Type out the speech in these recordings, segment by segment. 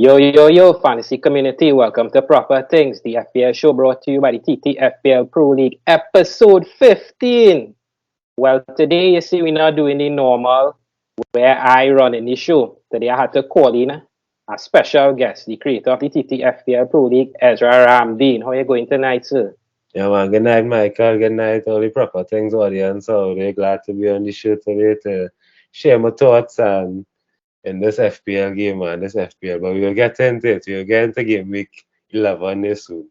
Yo, fantasy community, welcome to Proper Things, the FPL show brought to you by the TT FPL Pro-League, episode 15. Well, today, you see, we're not doing the normal where I run in the show. Today, I had to call in a special guest, the creator of the TT FPL Pro-League, Ezra Ramdeen. How are you going tonight, sir? Yeah, man. Good night, Michael. Good night, all the Proper Things audience. So really glad to be on the show today to share my thoughts and in this FPL game, man, this FPL. But we'll get into it. We'll get into game week 11 this soon.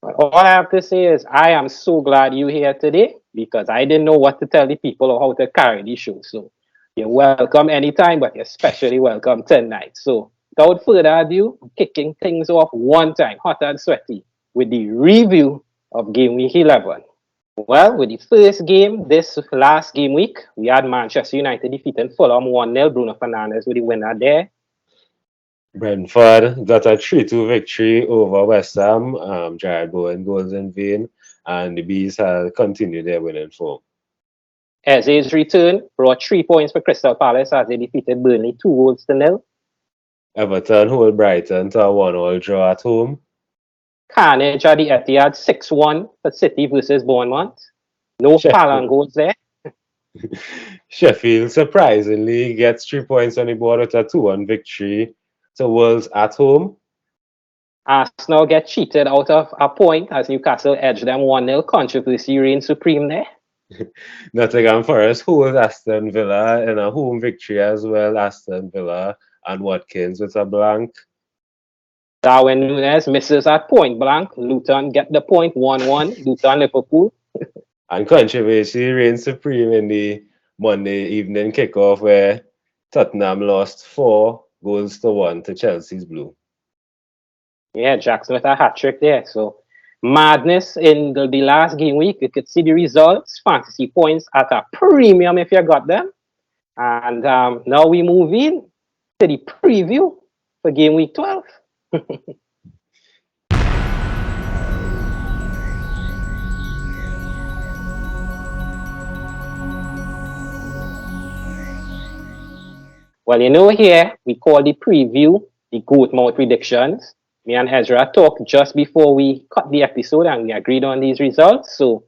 All I have to say is I am so glad you're here today because I didn't know what to tell the people or how to carry the show. So you're welcome anytime, but you're especially welcome tonight. So without further ado, kicking things off one time, hot and sweaty, with the review of Game Week 11. Well, with the first game, this last game week, we had Manchester United defeating Fulham 1-0. Bruno Fernandes with the winner there. Brentford got a 3-2 victory over West Ham. Jared Bowen goals in vain, and the Bees have continued their winning form. Eze's return brought 3 points for Crystal Palace as they defeated Burnley 2-0. Everton hold Brighton to a 1-1 draw at home. Carnage at the Etihad 6-1 for City versus Bournemouth. No Haaland goals there. Sheffield surprisingly gets 3 points on the board with a 2-1 victory to Wolves at home. Arsenal get cheated out of a point as Newcastle edged them 1-0. Controversy reigns supreme there. Nottingham Forest holds Aston Villa in a home victory as well. Aston Villa and Watkins with a blank. Darwin Núñez misses at point blank. Luton get the point 1-1. Luton Liverpool. And controversy reigns supreme in the Monday evening kickoff where Tottenham lost 4-1 to Chelsea's Blue. Yeah, Jackson with a hat-trick there. So madness in the last game week. You could see the results. Fantasy points at a premium if you got them. And now we move in to the preview for game week 12. Well, here we call the preview the goat mouth predictions. Me and Ezra talked just before we cut the episode and we agreed on these results. So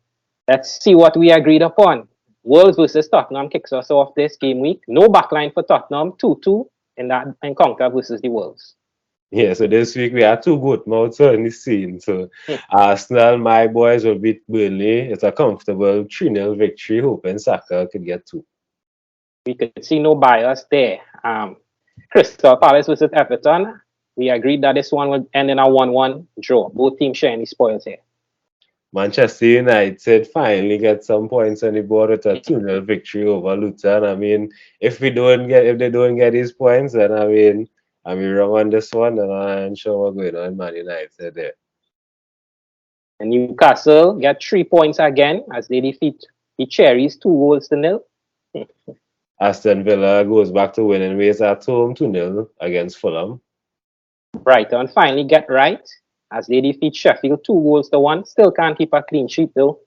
let's see what we agreed upon. Wolves versus Tottenham kicks us off this game week. No backline for Tottenham, 2-2 in that encounter versus the Wolves. Yeah, so this week we have two goat mouths on the scene. So Arsenal, my boys, will beat Burnley. It's a comfortable 3-0 victory, hoping Saka could get 2. We could see no bias there. Crystal Palace versus Everton. We agreed that this one would end in a 1-1 draw. Both teams sharing the spoils here. Manchester United finally get some points on the board with a 2-0 victory over Luton. I mean, if they don't get these points, then I mean wrong on this one, and I'm sure we're going on Man United there. And Newcastle get 3 points again as they defeat the Cherries 2-0. Aston Villa goes back to winning ways at home 2-0 against Fulham. Brighton finally get right as they defeat Sheffield 2-1. Still can't keep a clean sheet though.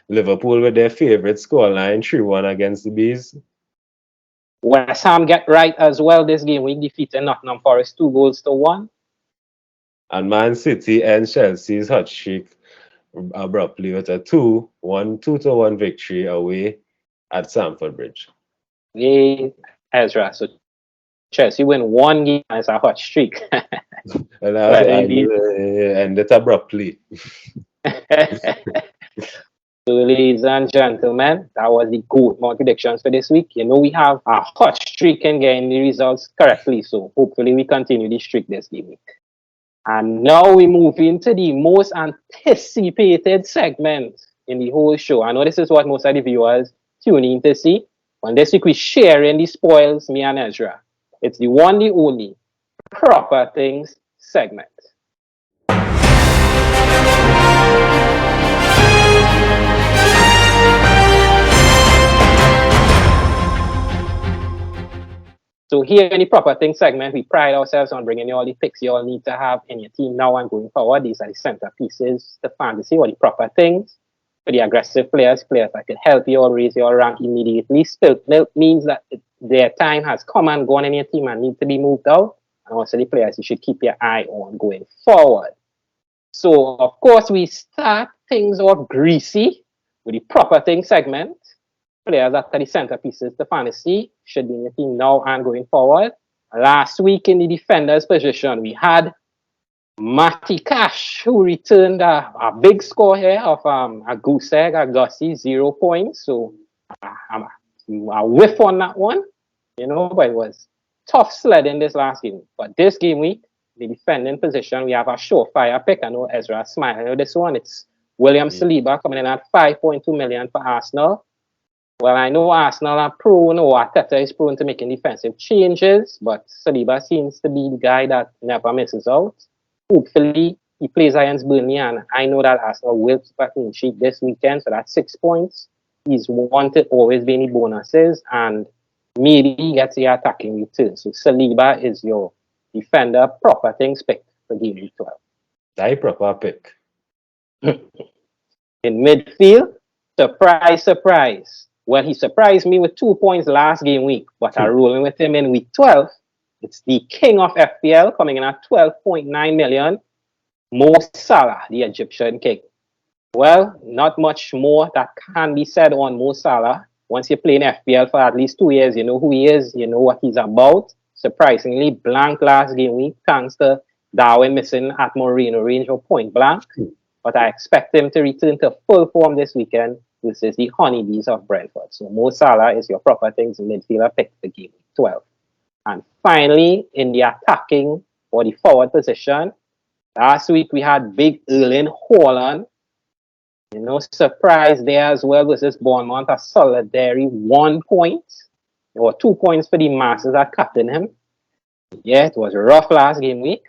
Liverpool with their favourite scoreline 3-1 against the Bees. West Ham get right as well this game week, defeating Nottingham Forest 2-1. And Man City and Chelsea's hot streak abruptly with a 2-1 victory away at Stamford Bridge. Yay, Ezra. So Chelsea win one game as a hot streak. And ended abruptly. So, ladies and gentlemen, that was the goat mouth predictions for this week. We have a hot streak in getting the results correctly. So hopefully we continue this streak this game week. And now we move into the most anticipated segment in the whole show. I know this is what most of the viewers tune in to see. And this week we sharing the spoils, me and Ezra. It's the one, the only Proper Things segment. So here in the Proper Things segment, we pride ourselves on bringing you all the picks you all need to have in your team now and going forward. These are the centerpieces, the fantasy or the proper things. For the aggressive players that can help you all raise your rank immediately. Spilt milk means that their time has come and gone in your team and need to be moved out. and also the players you should keep your eye on going forward. So, of course, we start things off greasy with the proper thing segment. Players that are the centerpieces to fantasy should be in the team now and going forward. Last week in the defender's position, we had Matty Cash, who returned a big score here of a goose egg, a Gussie, 0 points. So a whiff on that one, but it was tough sledding this last game. But this game week, the defending position, we have a surefire pick. I know Ezra smiling at this one. It's William Saliba coming in at 5.2 million for Arsenal. Well, I know Arsenal are prone, or Arteta is prone to making defensive changes, but Saliba seems to be the guy that never misses out. Hopefully, he plays against Burnley, and I know that Arsenal will keep a clean sheet this weekend, so that's 6 points. He's wanted always be any bonuses, and maybe he gets the attacking return. So Saliba is your defender, proper things pick for game week 12. That proper pick. In midfield, surprise. Well, he surprised me with 2 points last game week, but I'm rolling with him in week 12. It's the king of FPL coming in at 12.9 million. Mo Salah, the Egyptian king. Well, not much more that can be said on Mo Salah. Once you play in FPL for at least 2 years, you know who he is, you know what he's about. Surprisingly, blank last game week, thanks to Darwin missing at Moreno range or point blank. But I expect him to return to full form this weekend. This is the honeybees of Brentford. So Mo Salah is your proper things midfielder pick for game week 12. And finally, in the attacking or the forward position, last week we had big Erling Haaland. Surprise there as well versus Bournemouth, a solitary 1 point. There were 2 points for the masses that captained him. Yeah, it was rough last game week.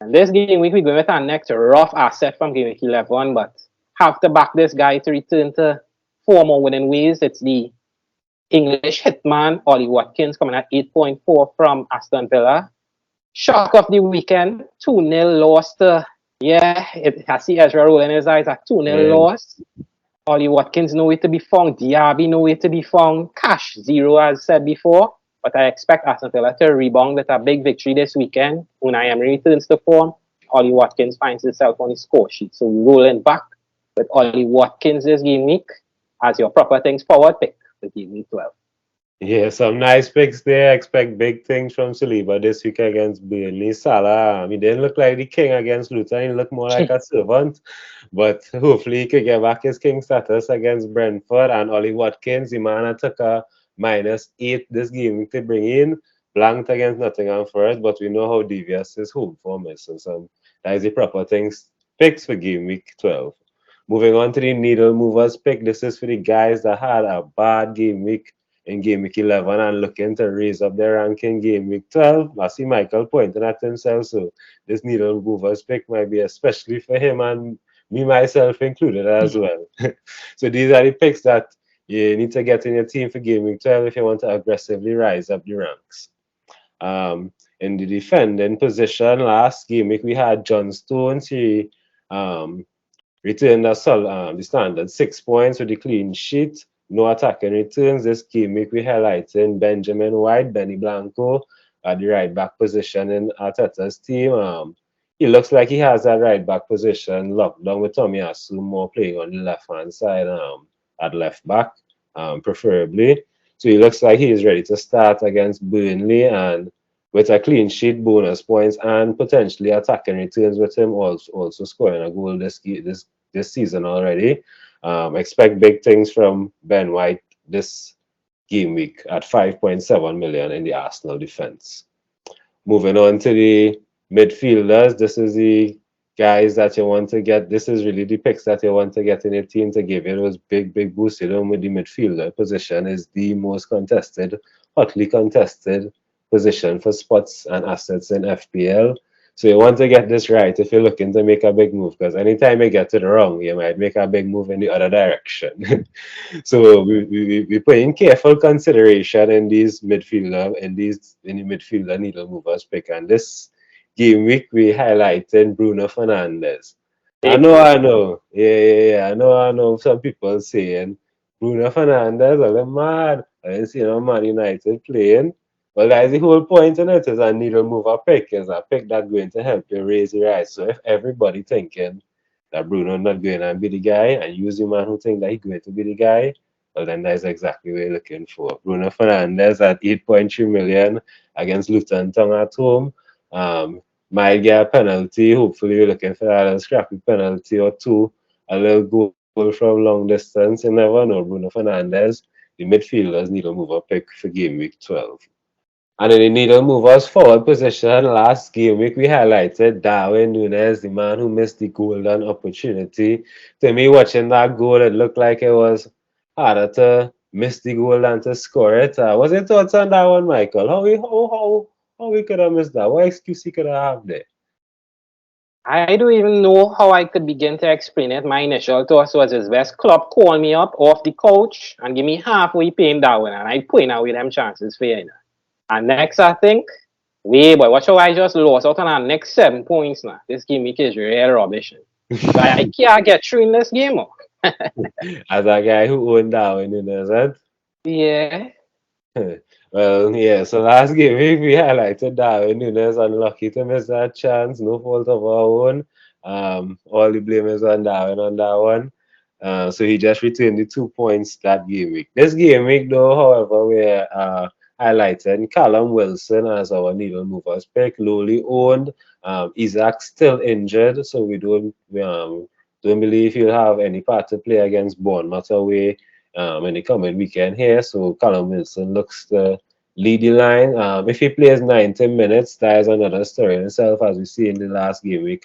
And this game week, we're going with our next rough asset from game week 11, but have to back this guy to return to 4 more winning ways. It's the English hitman, Ollie Watkins, coming at 8.4 from Aston Villa. Shock of the weekend, 2-0 loss to, I see Ezra rolling his eyes, a 2-0 loss. Ollie Watkins nowhere to be found, Diaby nowhere to be found, Cash 0 as said before. But I expect Aston Villa to rebound with a big victory this weekend. Unai Emery returns to form. Ollie Watkins finds himself on his score sheet. So we're rolling back with Ollie Watkins this game week as your proper things forward pick for game week 12. Yeah, some nice picks there. I expect big things from Saliba this week against Burnley. Salah, he didn't look like the king against Luton. He looked more like a servant. But hopefully he could get back his king status against Brentford. And Ollie Watkins, the man took a -8 this game to bring in. Blanked against Nottingham Forest, but we know how devious his home form is. So that is the proper things picks for game week 12. Moving on to the needle movers pick. This is for the guys that had a bad game week in game week 11 and looking to raise up their ranking game week 12. I see Michael pointing at himself, so this needle movers pick might be especially for him and me myself included as well. So these are the picks that you need to get in your team for game week 12 if you want to aggressively rise up the ranks. In the defending position, last game week we had John Stones. He returned the standard 6 points with the clean sheet. No attacking returns. This game week we highlighting Benjamin White, Benny Blanco at the right back position in Arteta's team. He looks like he has that right back position locked down with Tomiyasu more playing on the left hand side at left back, preferably. So he looks like he is ready to start against Burnley, and with a clean sheet, bonus points, and potentially attacking returns with him also scoring a goal this season already. Expect big things from Ben White this game week at 5.7 million in the Arsenal defense. Moving on to the midfielders, this is the guys that you want to get. This is really the picks that you want to get in your team to give you those big boosts. With the midfielder position is the most contested, hotly contested position for spots and assets in FPL. So you want to get this right if you're looking to make a big move, because anytime you get it wrong, you might make a big move in the other direction. So we put in careful consideration in these midfielder in the midfielder needle movers pick. And this game week we highlighted Bruno Fernandes. I know. Yeah. I know some people saying Bruno Fernandes, are they mad? I didn't see no Man United playing. Well, that is the whole point in it, is a needle mover pick, is a pick that's going to help you raise your eyes. So if everybody thinking that Bruno not going to be the guy, and use the man who think that he's going to be the guy, well, then that's exactly what you're looking for. Bruno Fernandes at 8.3 million against Luton Town at home. Um, might get a penalty. Hopefully, you're looking for that, a scrappy penalty or two, a little goal from long distance. You never know. Bruno Fernandes, the midfielders need a mover pick for game week 12. And in the needle movers forward position, last game week we highlighted Darwin Nunes, the man who missed the golden opportunity. To me, watching that goal, it looked like it was harder to miss the goal than to score it. What's your thoughts on that one, Michael? How we could have missed that? What excuse he could have there? I don't even know how I could begin to explain it. My initial thought was his best club call me up off the couch and give me half we paying Darwin, and I point out with them chances for you. And next, I think, wait, boy, watch how I just lost out on our next 7 points now. This game is real rubbish. So I can't get through in this game. As a guy who owned Darwin Nunes, right? Yeah. Well, yeah, so last game we highlighted Darwin Nunes unlucky to miss that chance, no fault of our own. All the blame is on Darwin on that one. So he just retained the 2 points that game week. This game week, though, however, we're highlighting Callum Wilson as our needle movers pick, lowly owned. Isaac still injured, so we don't believe he'll have any part to play against Bournemouth away in the coming weekend here. So Callum Wilson looks to lead the line. If he plays 90 minutes, that is another story in itself, as we see in the last game week.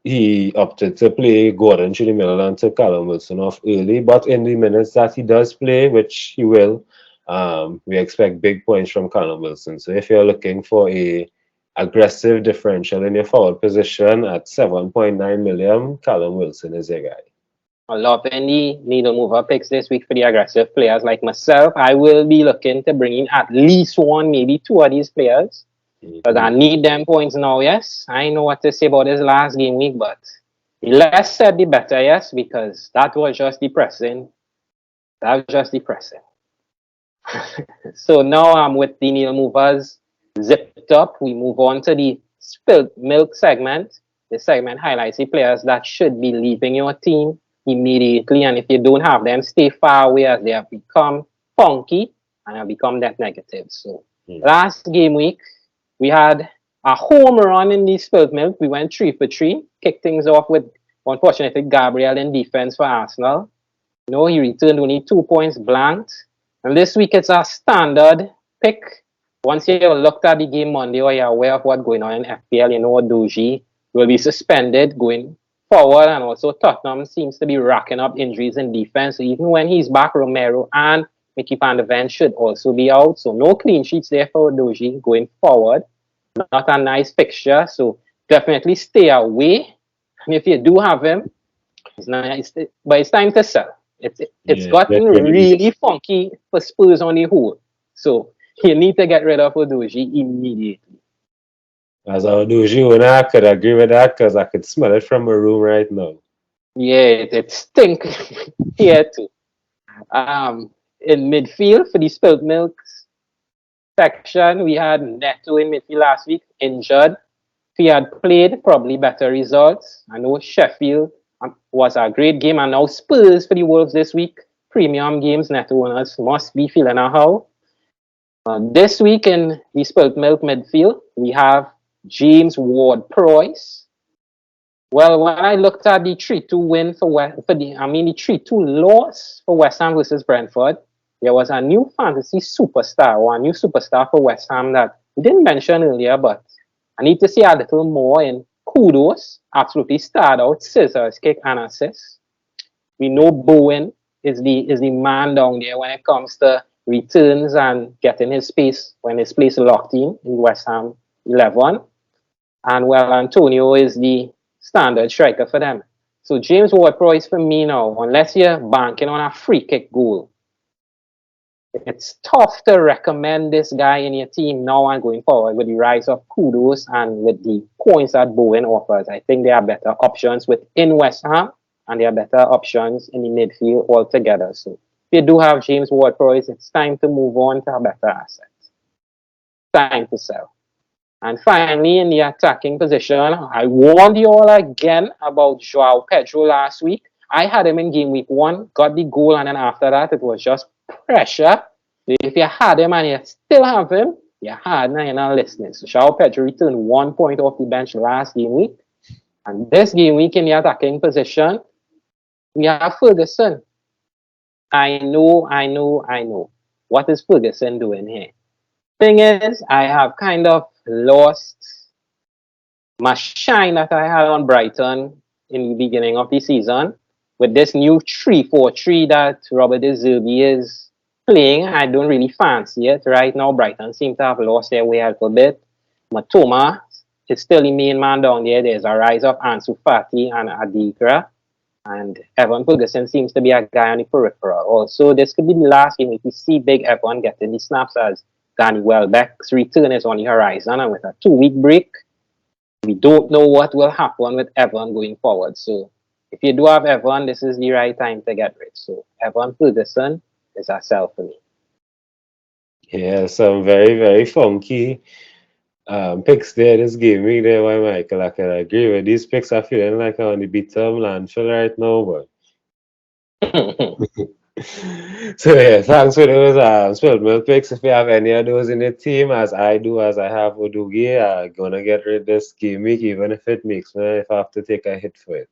He opted to play Gordon through the middle and took Callum Wilson off early. But in the minutes that he does play, which he will, we expect big points from Callum Wilson. So if you're looking for a aggressive differential in your forward position at 7.9 million, Callum Wilson is your guy. A lot of the needle mover picks this week for the aggressive players like myself. I will be looking to bring in at least one, maybe two of these players. Because I need them points now, yes. I know what to say about this last game week, but the less said, the better, yes, because that was just depressing. That was just depressing. So now I'm with the needle movers zipped up. We move on to the spilled milk segment. This segment highlights the players that should be leaving your team immediately. And if you don't have them, stay far away as they have become funky and have become that negative. So last game week, we had a home run in the spilled milk. We went 3 for 3, kicked things off with, unfortunately, Gabriel in defense for Arsenal. No, he returned only 2 points blanked. And this week, it's a standard pick. Once you looked at the game Monday or you're aware of what's going on in FPL, you know Doji will be suspended going forward. And also Tottenham seems to be racking up injuries in defense. So even when he's back, Romero and Mickey van der Ven should also be out. So no clean sheets there for Doji going forward. Not a nice fixture. So definitely stay away. And if you do have him, it's nice, but it's time to sell. It's gotten really funky for Spurs on the whole. So you need to get rid of Odoji immediately. As our Odoji owner, I could agree with that because I could smell it from a room right now. Yeah, it stink here too. In midfield for the spilled milks section, we had Neto in midfield last week, injured. If he had played, probably better results. I know Sheffield was a great game, and now Spurs for the Wolves this week. Premium games, Neto owners must be feeling a how. This week in the spilled milk midfield, we have James Ward-Prowse. Well, when I looked at the 3-2 win the 3-2 loss for West Ham versus Brentford, there was a new fantasy superstar or a new superstar for West Ham that we didn't mention earlier, but I need to see a little more in Kudos. Absolutely starred out, scissors, kick, and assist. We know Bowen is the man down there when it comes to returns and getting his space when his place locked in West Ham 11. And well, Antonio is the standard striker for them. So James Ward-Prowse for me now, unless you're banking on a free kick goal, it's tough to recommend this guy in your team now and going forward with the rise of Kudos and with the points that Bowen offers. I think there are better options within West Ham and there are better options in the midfield altogether. So if you do have James Ward-Prowse, it's time to move on to a better asset. time to sell. And finally, in the attacking position, I warned you all again about Joao Pedro last week. I had him in game week 1, got the goal, and then after that, it was just pressure. If you had him and you still have him, you had, now you're not listening. So Joao Pedro returned 1 point off the bench last game week. And this game week in the attacking position, we have Ferguson. I know. What is Ferguson doing here? Thing is, I have kind of lost my shine that I had on Brighton in the beginning of the season with this new 3-4-3 that Robert De Zerbi is playing. I don't really fancy it right now. Brighton seem to have lost their way a little bit. Matoma is still the main man down there. There's a rise of Ansu Fati and Adikra. And Evan Ferguson seems to be a guy on the peripheral. Also, this could be the last game if you see Big Evan getting the snaps as Danny Welbeck's return is on the horizon. And with a 2-week break, we don't know what will happen with Evan going forward. So if you do have Evan, this is the right time to get rid. So Evan Ferguson is a sell for me. Yeah, some very, very funky picks there this game week there, why Michael. I can agree with these picks. Are feeling like I'm on the bottom landfill right now, but so yeah, thanks for those spilled milk picks. If you have any of those in your team, as I do, as I have Odugi, I'm gonna get rid of this game week, even if it makes me if I have to take a hit for it.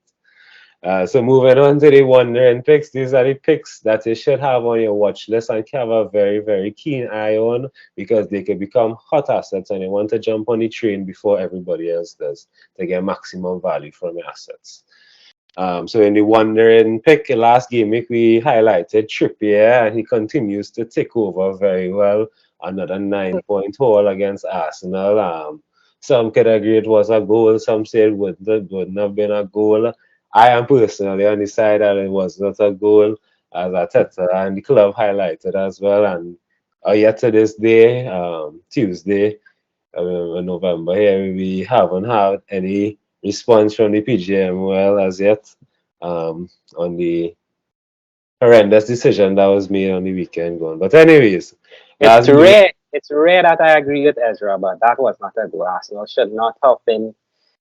So moving on to the wondering picks, these are the picks that you should have on your watch list and have a very, very keen eye on because they can become hot assets and you want to jump on the train before everybody else does to get maximum value from your assets. So in the wondering pick last game week, we highlighted Trippier and he continues to tick over very well. Another 9-point haul against Arsenal. Some could agree it was a goal, some said it wouldn't have been a goal. I am personally on the side that it was not a goal, as Arteta and the club highlighted as well. And yet to this day, Tuesday, November here, we haven't had any response from the PGMOL as yet on the horrendous decision that was made on the weekend going. But anyways, It's rare that I agree with Ezra, but that was not a goal. Arsenal should not have been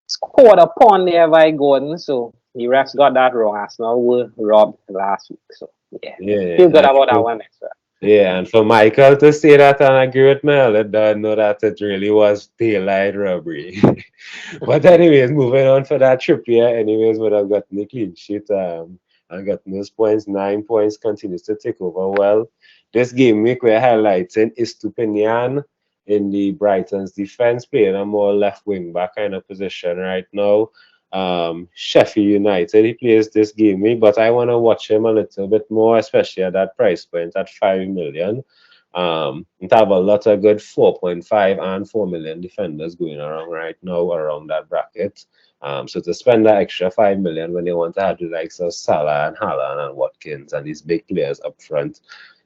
scored upon there by Gordon. So the refs got that wrong. Arsenal were robbed last week. So yeah. Feel good about that one, Ezra. Yeah, and for Michael to say that and agree with me, let them know that it really was daylight robbery. But anyways, moving on for that Trippier, anyways, would have gotten the clean sheet and gotten those points. 9 points, continues to take over well. This game week we're highlighting Estupinian in the Brighton's defense, playing a more left wing back kind of position right now. Sheffield United, he plays this game week, but I want to watch him a little bit more, especially at that price point at 5 million. We have a lot of good 4.5 and 4 million defenders going around right now around that bracket. So to spend that extra 5 million when you want to have the likes of Salah and Haaland and Watkins and these big players up front,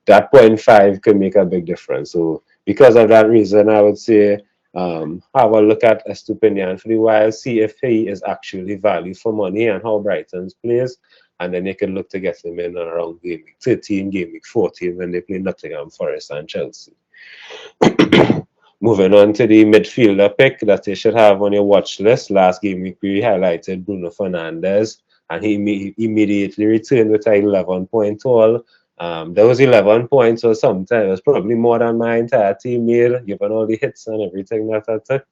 that 0.5 could make a big difference. So because of that reason, I would say have a look at Estupinian for a while, see if he is actually value for money and how Brighton's plays, and then you can look to get him in around game week 13, game week 14 when they play Nottingham Forest and Chelsea. Moving on to the midfielder pick that you should have on your watch list. Last game week we highlighted Bruno Fernandes, and he immediately returned with an 11-point haul. Those 11 points or something, it was probably more than my entire team made, given all the hits and everything that I took,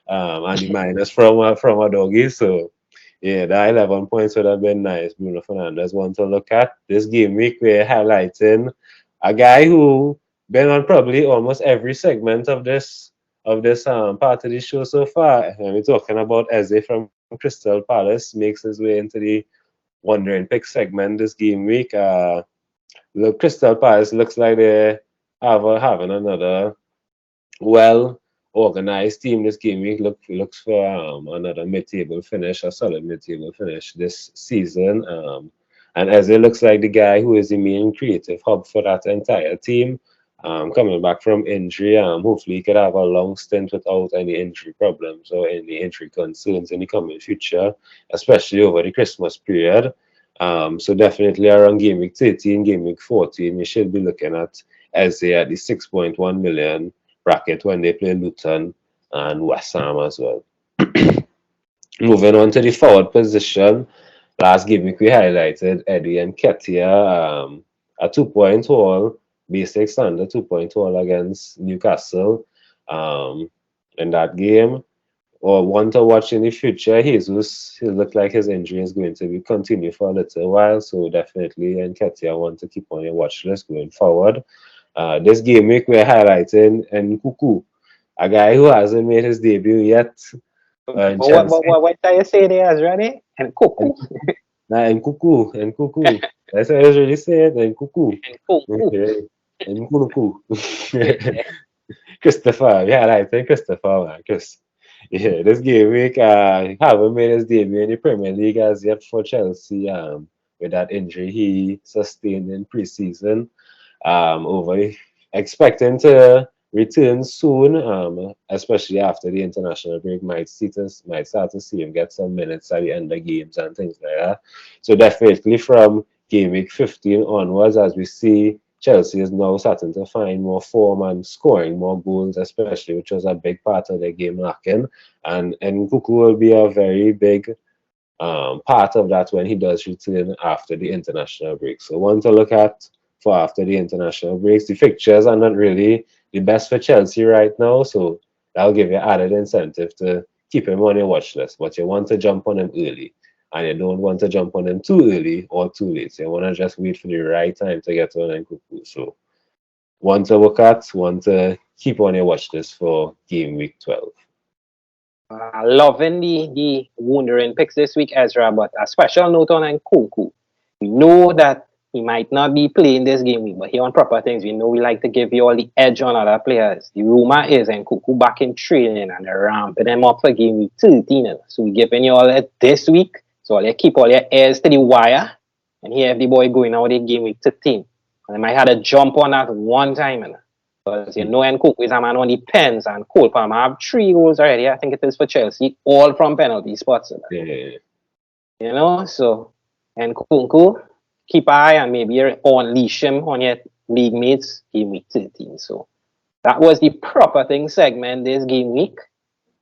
and the minus from a doggy. So, yeah, the 11 points would have been nice. Bruno Fernandes one to look at. This game week, we're highlighting a guy who been on probably almost every segment of this part of the show so far. And we're talking about Eze from Crystal Palace, makes his way into the wondering pick segment this game week. Look, Crystal Palace looks like they having another well-organized team this game week. Looks for another mid-table finish, a solid mid-table finish this season. And as it looks like the guy who is the main creative hub for that entire team, coming back from injury, hopefully he could have a long stint without any injury problems or any injury concerns in the coming future, especially over the Christmas period. So definitely around game week 13, game week 14, you should be looking at Eze at the 6.1 million bracket when they play Luton and West Ham as well. Moving on to the forward position, last game week we highlighted Eddie and Ketia, a 2-point haul, basic standard 2-point haul against Newcastle in that game. Or one to watch in the future, Jesus, he looked like his injury is going to be continue for a little while, so definitely Nketiah want to keep on your watch list going forward. This game week we're highlighting Nkuku, a guy who hasn't made his debut yet. What do you say there, Azrani? Nkuku. Nkuku. That's how I usually say it, Nkuku. Okay. Nkuku. Christopher, yeah, right, Christopher, man, Chris. Yeah, this game week, haven't made his debut in the Premier League as yet for Chelsea. With that injury he sustained in pre-season, expecting to return soon. Especially after the international break, might start to see him get some minutes at the end of games and things like that. So definitely from game week 15 onwards, as we see Chelsea is now starting to find more form and scoring more goals, especially, which was a big part of their game lacking. And Nkuku will be a very big part of that when he does return after the international break. So one to look at for after the international breaks. The fixtures are not really the best for Chelsea right now, so that'll give you added incentive to keep him on your watch list. But you want to jump on him early, and you don't want to jump on him too early or too late. So you want to just wait for the right time to get on Nkuku. So one to look at, one to keep on your watch list for game week 12. Loving the wondering picks this week, Ezra, but a special note on Nkuku. We know that he might not be playing this game week, but here on Proper Things, we know we like to give you all the edge on other players. The rumor is Nkuku back in training and they're ramping him up for game week 13. So we're giving you all that this week. So you keep all your ears to the wire and hear the boy going out in game week 13. And I might have to jump on that one time. Because you know Nkuku is a man on the pens and Cole Palmer have 3 goals already. I think it is for Chelsea, all from penalty spots. Yeah. You know, so Nkuku, keep an eye and maybe unleash him on your league mates game week 13. So that was the Proper Thing segment this game week.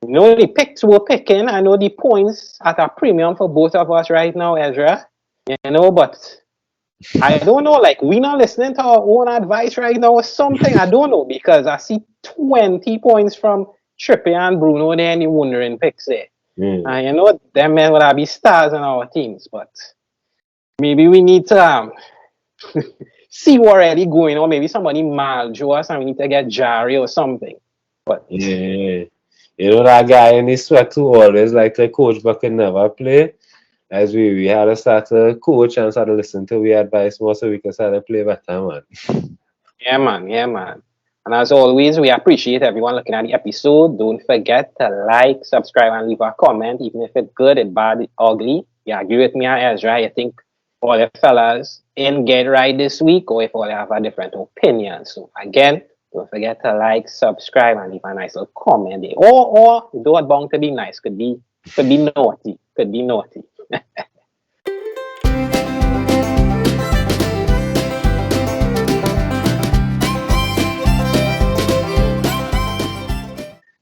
You know the picks we're picking. I know the points at a premium for both of us right now, Ezra. You know, but I don't know, like we not listening to our own advice right now or something. I don't know, because I see 20 points from Trippier and Bruno there and the wondering picks there. And you know, them men will be stars in our teams, but maybe we need to see what already going on. Maybe somebody maljo us and we need to get Jari or something. But yeah, you know that guy in the sweat who always like to coach but can never play. As we had to start to coach and start to listen to we advice more so we can start to play better, man. Yeah, man. And as always, we appreciate everyone looking at the episode. Don't forget to like, subscribe, and leave a comment, even if it's good, it's bad, it's ugly. You agree with me, Ezra? You think all the fellas in get right this week, or if all they have a different opinion? So again, don't forget to like, subscribe, and leave a nice little comment there. Or don't bound to be nice. Could be naughty. Could be naughty.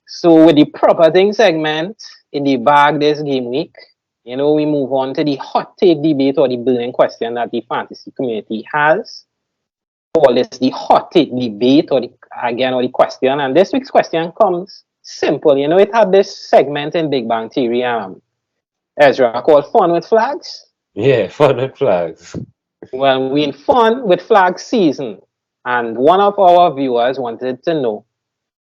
So with the Proper Thing segment in the bag this game week, you know, we move on to the hot take debate or the burning question that the fantasy community has. Call this the hot take debate or the question. And this week's question comes simple. You know, it had this segment in Big Bang Theory, Ezra, called Fun with Flags. Yeah, Fun with Flags. Well, we're in Fun with Flags season. And one of our viewers wanted to know,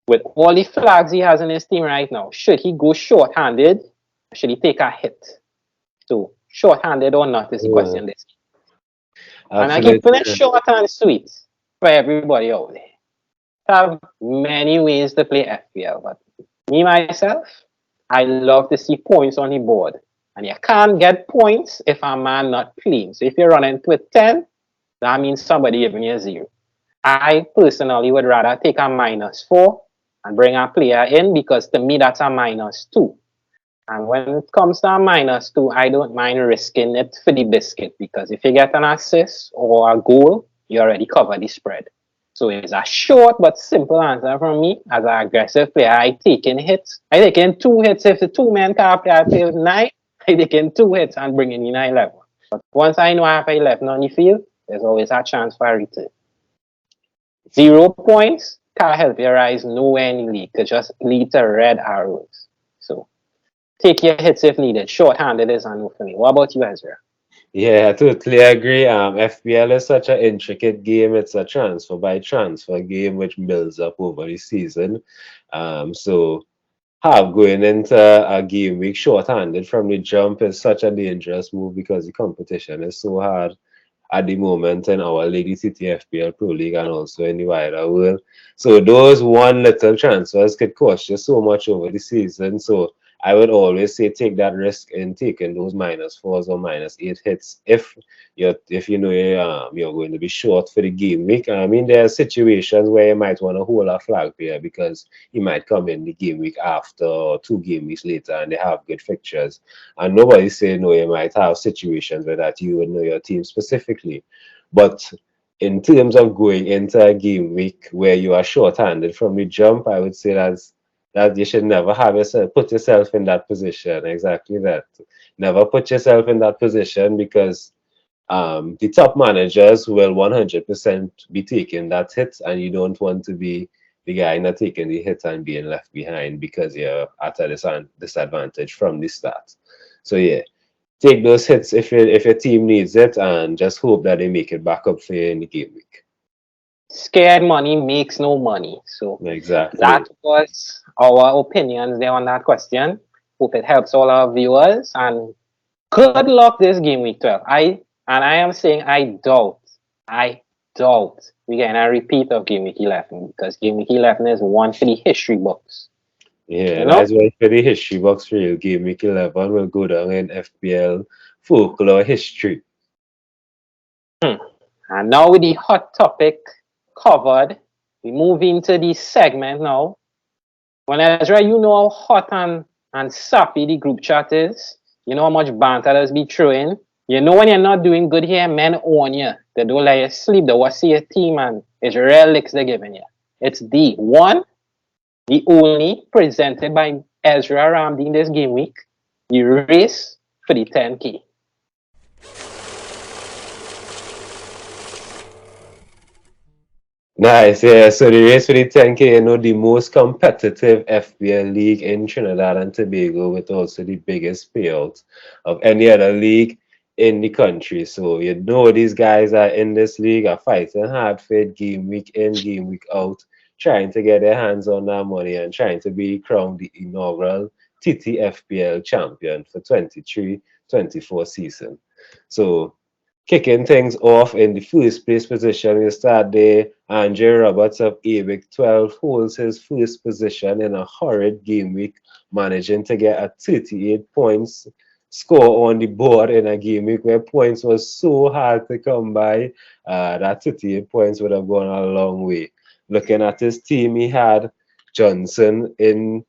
with all the flags he has in his team right now, should he go short-handed or should he take a hit? So, short-handed or not is the question this week. And I keep it short and sweet for everybody out there. I have many ways to play FPL, but me, myself, I love to see points on the board. And you can't get points if a man not playing. So if you're running with 10, that means somebody giving you a 0. I personally would rather take a -4 and bring a player in, because to me that's a -2. And when it comes to a -2, I don't mind risking it for the biscuit, because if you get an assist or a goal, you already cover the spread. So it's a short but simple answer from me. As an aggressive player, I take in hits. I take in 2 hits. If the two-man car player plays 9, I take in 2 hits and bring in 11. But once I know I have 11 on the field, there's always a chance for a return. 0 points can't help you rise nowhere in the league. It just lead to red arrows. So take your hits if needed. Short-handed is a no for me. What about you, Ezra? Yeah, I totally agree. FPL is such an intricate game. It's a transfer by transfer game which builds up over the season. So have going into a game week short-handed from the jump is such a dangerous move because the competition is so hard at the moment in our league, the TT FPL Pro-League, and also in the wider world. So those one little transfers could cost you so much over the season. So I would always say take that risk in taking those -4s or -8 hits if you know you're going to be short for the game week. I mean, there are situations where you might want to hold a flag player because he might come in the game week after or 2 game weeks later and they have good fixtures. And nobody's saying no, you might have situations where that you would know your team specifically. But in terms of going into a game week where you are short-handed from the jump, I would say that you should never put yourself in that position. Exactly that. Never put yourself in that position because the top managers will 100% be taking that hit, and you don't want to be the guy not taking the hit and being left behind because you're at a disadvantage from the start. So yeah, take those hits if your team needs it, and just hope that they make it back up for you in the game week. Scared money makes no money. So Exactly. that was our opinions there on that question. Hope it helps all our viewers and good luck this game week 12. I am saying I doubt we get a repeat of game week 11 because game week 11 is one for the history books. Yeah, You know? that's why for the history box for you, game week 11 will go down in FPL folklore history. And now with the hot topic covered, we move into the segment now. When Ezra, you know how hot and sappy the group chat is. You know how much banter there's be throwing. You know when you're not doing good here, men own you. They don't let you sleep. They will see your team and it's real licks they're giving you. It's the one, the only, presented by Ezra Ramdi in this game week. The race for the 10K. Nice, yeah. So the race for the 10K, the most competitive FPL league in Trinidad and Tobago, with also the biggest payout of any other league in the country. So these guys are in this league, are fighting hard for it game week in, game week out, trying to get their hands on that money and trying to be crowned the inaugural TT FPL champion for 23-24 season. So kicking things off in the first place position, we start there. Andre Roberts of ABIC 12 holds his first position in a horrid game week, managing to get a 38 points score on the board in a game week where points was so hard to come by. That 38 points would have gone a long way. Looking at his team, he had Johnson in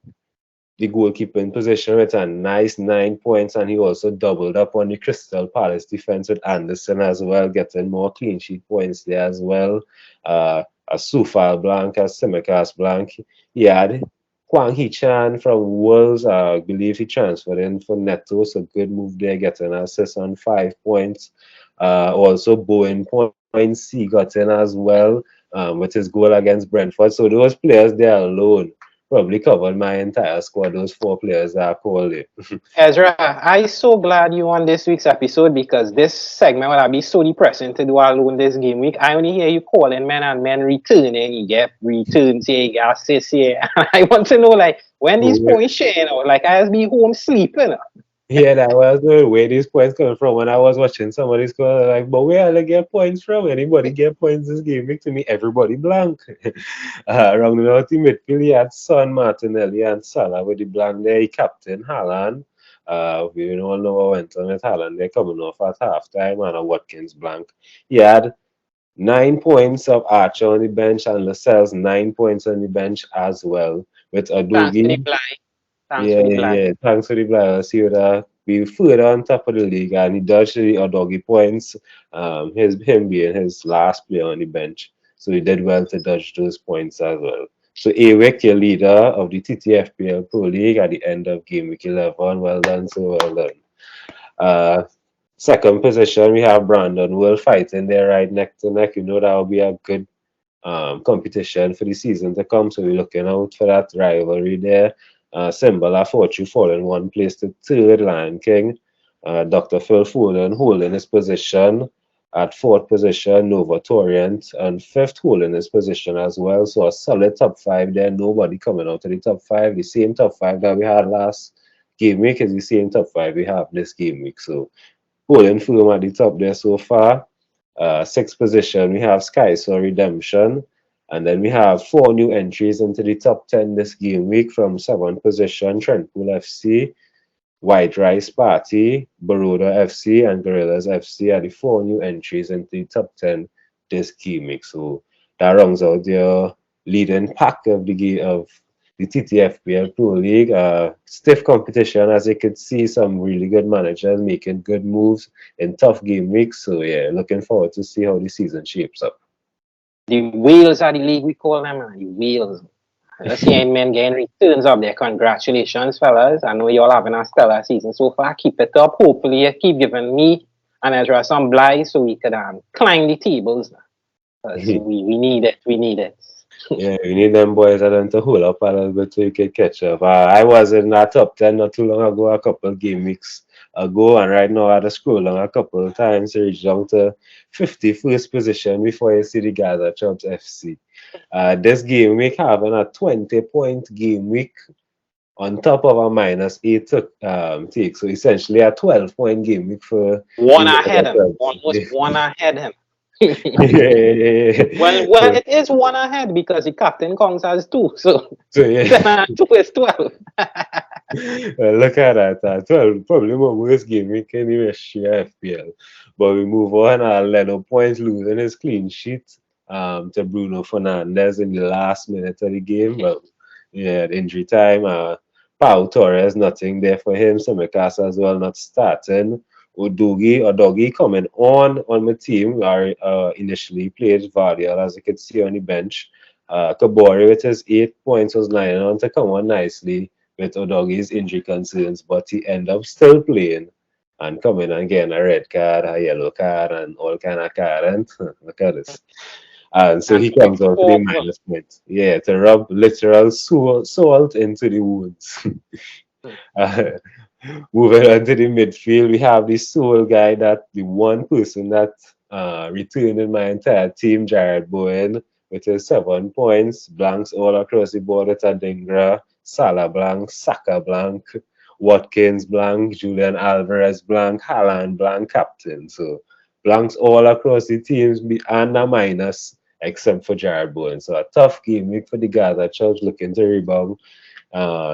the goalkeeping position with a nice 9 points, and he also doubled up on the Crystal Palace defense with Anderson as well, getting more clean sheet points there as well. A Sufal Blanc, a Simicast Blanc. He had Kwang Hee-chan from Wolves, I believe he transferred in for Neto, so good move there, getting an assist on 5 points. Also Bowen points he got in as well with his goal against Brentford. So those players there alone probably covered my entire squad, those 4 players that I called it. Ezra, I'm so glad you on this week's episode because this segment will be so depressing to do alone this game week. I only hear you calling men and men returning. You get returns here, you get assists here. I want to know, like, when these points sharing out, like, I just be home sleeping. Yeah, that was the way these points coming from. When I was watching somebody score, like, but where they get points from? Anybody get points this game? Make to me, everybody blank. Rounding out the midfield, he had Son, Martinelli, and Salah with the blank there. He captain Haaland. We all know what went on with Haaland. They're coming off at halftime, and a Watkins blank. He had 9 points of Archer on the bench, and Lascelles 9 points on the bench as well. With Thanks for the Adogi. blind. Yeah. Thanks for the blind. See that we further on top of the league, and he dodged the Adogi points. Him being his last player on the bench. So he did well to dodge those points as well. So Awick, your leader of the TT FPL Pro-League at the end of game week 11. Well done, so well done. Second position, we have Brandon Will fighting there right neck to neck. You know that will be a good competition for the season to come. So we're looking out for that rivalry there. Symbol of Fortune falling one place to third, Lion King. Dr. Phil Foden holding his position at fourth position, Nova Torrent, and fifth holding his position as well. So a solid top five there. Nobody coming out of the top five. The same top five that we had last game week is the same top five we have this game week. So holding firm at the top there so far. Sixth position, we have Sky So Redemption. And then we have 4 new entries into the top 10 this game week from 7th position, Trentpool FC, White Rice Party, Baroda FC, and Gorillas FC are the 4 new entries into the top 10 this game week. So that rounds out the leading pack of the TT FPL Pro-League. Stiff competition, as you could see, some really good managers making good moves in tough game weeks. So yeah, looking forward to see how the season shapes up. The whales are the league we call them, man. The whales. Just seeing men getting returns up there. Congratulations, fellas. I know you're all having a stellar season so far. Keep it up. Hopefully, you keep giving me and Ezra some blights so we could climb the tables. Because we need it. We need it. Yeah, we need them boys to hold up a little bit so you can catch up. I was in that top 10 not too long ago, a couple of game weeks ago, and right now I had to scroll down a couple of times to reach down to 51st position before you see the guys at Chubbs FC. This game week having a 20-point game week on top of a -8 take. So essentially a 12-point game week for one ahead him. Almost one ahead him. Yeah. Well, it is one ahead because the captain counts as 2. So yeah. 2 is 12. Look at that. 12, probably my worst game week in the history of FPL. But we move on. Leno Points losing his clean sheet to Bruno Fernandes in the last minute of the game. Well, yeah, injury time. Pau Torres, nothing there for him. Semikas as well, not starting. Odogi coming on my team. I initially played Vardial, as you could see on the bench. Kabori with his 8 points was lining on to come on nicely with Odogi's injury concerns, but he ended up still playing and coming and getting a red card, a yellow card, and all kind of card. And look at this. And so he comes out with a minus point. Yeah, to rub literal salt into the wounds. Moving on to the midfield, we have the sole guy, that the one person that returned in my entire team, Jared Bowen, with his 7 points, blanks all across the board with Adingra, Salah blank, Saka blank, Watkins blank, Julian Alvarez blank, Haaland blank, captain. So blanks all across the teams and a minus except for Jared Bowen. So a tough game week for the guys at Church looking to rebound.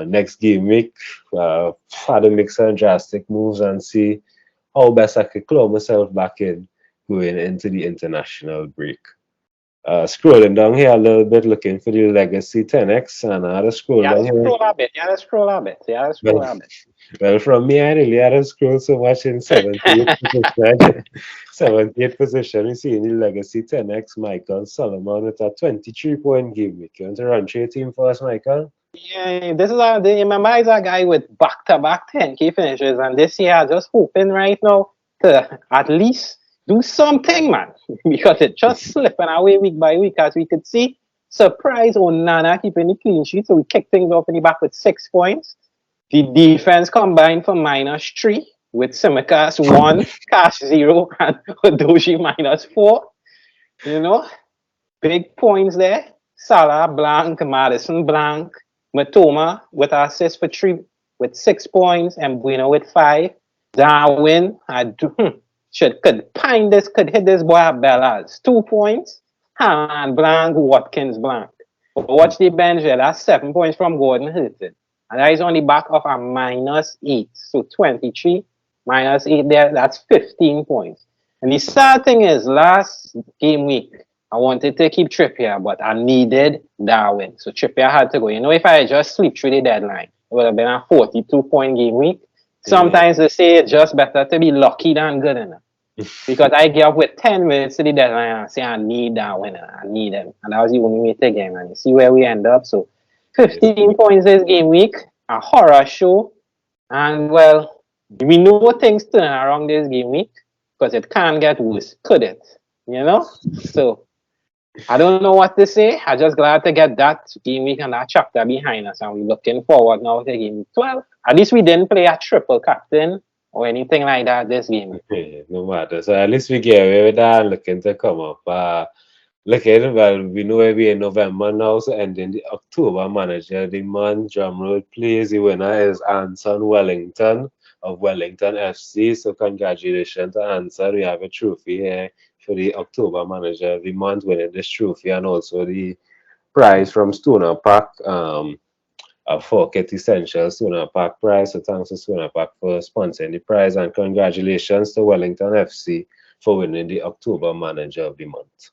Next game week, had to make some drastic moves and see how best I could claw myself back in going into the international break. Scrolling down here a little bit, looking for the Legacy 10X, and I had to scroll down here. Let's scroll a bit. Well, from me, I really had to scroll so much in 78th position. 78th position, we see in the Legacy 10X, Michael Solomon with a 23-point game week. You want to run through your team for us, Michael? Yeah, this is remember he's a guy with back-to-back 10K finishes, and this year I'm just hoping right now to at least do something, man, because it's just slipping away week by week, as we could see. Surprise Onana keeping the clean sheet, so we kick things off in the back with 6 points. The defense combined for -3 with Simikas 1, Cash 0, and Odoji -4. You know, big points there. Salah blank, Madison blank, Matoma with assist for 3 with 6 points, and Bueno with 5. Darwin could hit this boy at Bellas 2 points. Haaland blank, Watkins blank. But watch the bench there. That's 7 points from Gordon Hilton. And that is on the back of a -8. So 23 -8 there, that's 15 points. And the sad thing is, last game week, I wanted to keep Trippier, but I needed Darwin. So Trippier had to go. You know, if I had just slipped through the deadline, it would have been a 42-point game week. Sometimes they say it's just better to be lucky than good enough. Because I gave up with 10 minutes to the deadline and say I need that winner. I need him. And that was the only way to get him. And you see where we end up. So 15 points this game week, a horror show. And well, we know things turn around this game week because it can't get worse, could it? You know? So I don't know what to say. I'm just glad to get that game week and that chapter behind us. And we're looking forward now to game week 12. At least we didn't play a triple captain or anything like that this game. Yeah, no matter. So at least we get away with that and looking to come up. Looking, well, we know we're in November now, so ending the October manager of the month. Drumroll plays. The winner is Anson Wellington of Wellington FC. So congratulations to Anson. We have a trophy here for the October manager of the month, winning this trophy, and also the prize from Stoner Park. A Forget Essentials Stoner Park prize. So thanks to Stoner Park for sponsoring the prize, and congratulations to Wellington FC for winning the October manager of the month.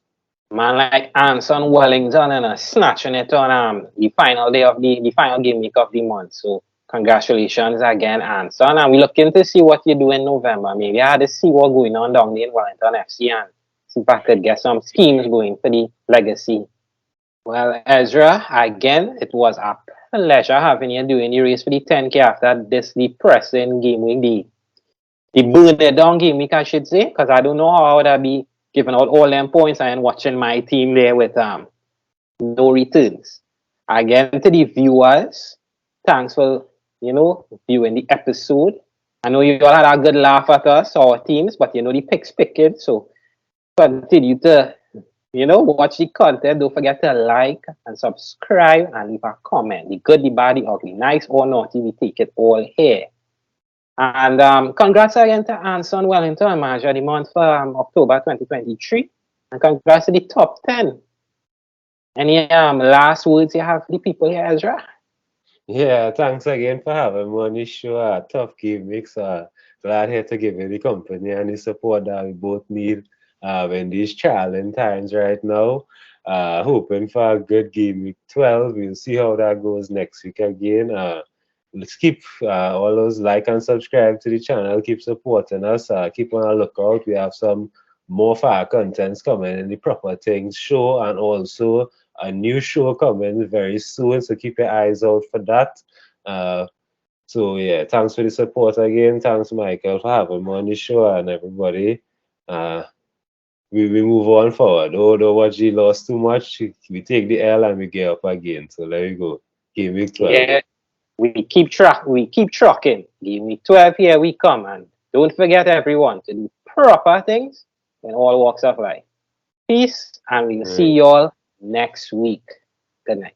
Man like Anson Wellington and snatching it on the final day of the final game week of the month. So congratulations again, Anson. And we're looking to see what you do in November. Maybe I had to see what's going on down there in Wellington FC and see if I could get some schemes going for the legacy. Well, Ezra, again, it was a pleasure having you doing the race for the 10K after this depressing game week, the burn it down game week, I should say, because I don't know how I would I be giving out all them points and watching my team there with no returns. Again, to the viewers, thanks for viewing the episode. I know you all had a good laugh at us, our teams, but the picks picking, so continue to watch the content. Don't forget to like and subscribe and leave a comment. The good, the bad, the ugly, nice or naughty, we take it all here. And congrats again to Anson Wellington, manager of the month for October 2023. And congrats to the top 10. Any last words you have for the people here, Ezra? Yeah, thanks again for having me on this show. Tough game week, so glad here to give you the company and the support that we both need in these challenging times right now. Hoping for a good game week 12. We'll see how that goes next week again. Let's keep all those like and subscribe to the channel. Keep supporting us. Keep on a lookout. We have some more fire contents coming in the Proper Things show, and also a new show coming very soon. So keep your eyes out for that. So yeah, thanks for the support again. Thanks, Michael, for having me on the show, and everybody. We move on forward. Don't watch the lost too much. We take the L and we get up again. So there we go. Game week 12. Yeah. We keep trucking. Game week 12 here we come, and don't forget everyone to do proper things in all walks of life. Peace, and we'll see you all next week. Good night.